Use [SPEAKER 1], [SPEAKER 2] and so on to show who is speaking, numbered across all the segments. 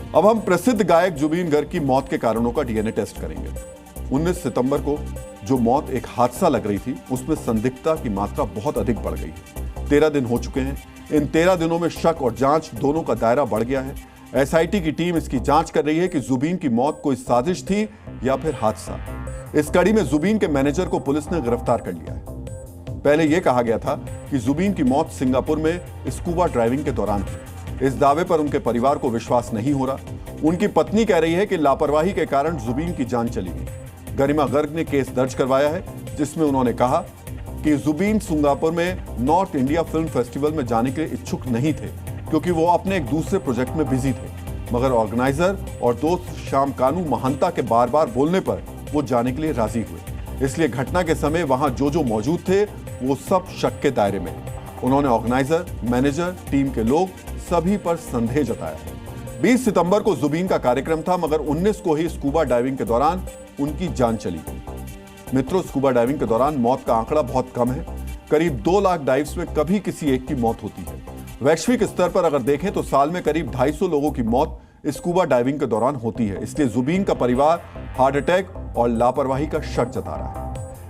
[SPEAKER 1] अब हम प्रसिद्ध गायक जुबीन गर्ग की मौत के कारणों का डीएनए टेस्ट करेंगे। 19 सितंबर को जो मौत एक हादसा लग रही थी, उसमें संदिग्धता की मात्रा बहुत अधिक बढ़ गई है। 13 दिन हो चुके हैं। इन 13 दिनों में शक और जांच दोनों का दायरा बढ़ गया है। एसआईटी की टीम इसकी जांच कर रही है कि जुबीन की मौत कोई साजिश थी या फिर हादसा। इस कड़ी में जुबीन के मैनेजर को पुलिस ने गिरफ्तार कर लिया है। पहले यह कहा गया था कि जुबीन की मौत सिंगापुर में स्कूबा ड्राइविंग के दौरान हुई। इस दावे पर उनके परिवार को विश्वास नहीं हो रहा। उनकी पत्नी कह रही है कि लापरवाही के कारण जुबीन की जान चली गई। गरिमा गर्ग ने केस दर्ज करवाया है, जिसमें उन्होंने कहा कि जुबीन सिंगापुर में नॉर्थ इंडिया फिल्म फेस्टिवल में जाने के लिए इच्छुक नहीं थे, क्योंकि वो अपने एक दूसरे प्रोजेक्ट में बिजी थे। मगर ऑर्गेनाइजर और दोस्त श्याम कानू महंता के बार बार बोलने पर वो जाने के लिए राजी हुए। इसलिए घटना के समय वहां जो मौजूद थे वो सब शक के दायरे में। उन्होंने ऑर्गेनाइजर, मैनेजर, टीम के लोग सभी पर संदेह जताया। 20 सितंबर को जुबीन का कार्यक्रम था, मगर 19 को ही स्कूबा डाइविंग के दौरान उनकी जान चली गई। मित्रों, स्कूबा डाइविंग के दौरान मौत का आंकड़ा बहुत कम है। करीब 2 लाख डाइव्स में कभी किसी एक की मौत होती है। वैश्विक स्तर पर अगर देखें तो साल में करीब 250 लोगों की मौत स्कूबा डाइविंग के दौरान होती है। इसलिए जुबीन का परिवार हार्ट अटैक और लापरवाही का शक जता रहा है।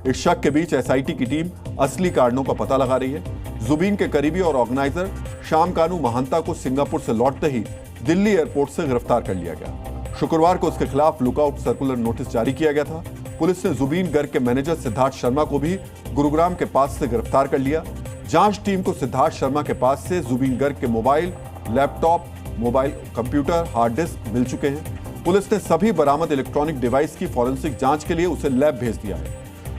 [SPEAKER 1] इस शक के बीच एसआईटी की टीम असली कारणों का पता लगा रही है। जुबीन के करीबी और ऑर्गेनाइजर श्याम कानू महंता को सिंगापुर से लौटते ही दिल्ली एयरपोर्ट से गिरफ्तार कर लिया गया। शुक्रवार को उसके खिलाफ लुकआउट सर्कुलर नोटिस जारी किया गया था। पुलिस ने जुबीन गर्ग के मैनेजर सिद्धार्थ शर्मा को भी गुरुग्राम के पास से गिरफ्तार कर लिया। जांच टीम को सिद्धार्थ शर्मा के पास से जुबीन गर्ग के mobile, laptop, mobile computer, hard disk मिल चुके हैं। पुलिस ने सभी बरामद इलेक्ट्रॉनिक डिवाइस की फॉरेंसिक जांच के लिए उसे लैब भेज दिया है।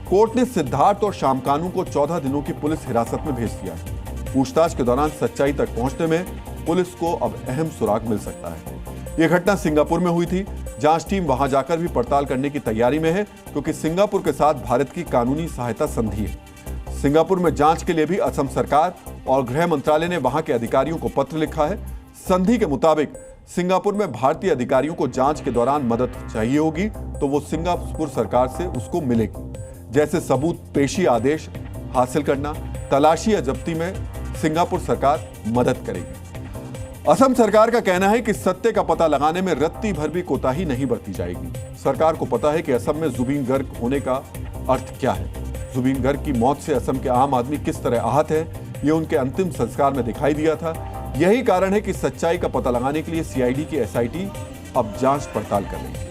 [SPEAKER 1] कोर्ट ने सिद्धार्थ और श्याम कानू को 14 दिनों की पुलिस हिरासत में भेज दिया है। पूछताछ के दौरान सच्चाई तक पहुंचने में पुलिस को अब अहम सुराग मिल सकता है। यह घटना सिंगापुर में हुई थी। जांच टीम वहां जाकर भी पड़ताल करने की तैयारी में है, क्योंकि सिंगापुर के साथ भारत की कानूनी सहायता संधि है। सिंगापुर में जांच के लिए भी असम सरकार और गृह मंत्रालय ने वहां के अधिकारियों को पत्र लिखा है। संधि के मुताबिक सिंगापुर में भारतीय अधिकारियों को जांच के दौरान मदद चाहिए होगी तो वो सिंगापुर सरकार से उसको मिलेगी, जैसे सबूत पेशी आदेश हासिल करना, तलाशी या जब्ती में सिंगापुर सरकार मदद करेगी। असम सरकार का कहना है कि सत्य का पता लगाने में रत्ती भर भी कोताही नहीं बरती जाएगी। सरकार को पता है कि असम में जुबीन गर्ग होने का अर्थ क्या है। जुबीन गर्ग की मौत से असम के आम आदमी किस तरह आहत है, ये उनके अंतिम संस्कार में दिखाई दिया था। यही कारण है कि सच्चाई का पता लगाने के लिए सीआईडी की एसआईटी अब जांच पड़ताल कर रही है।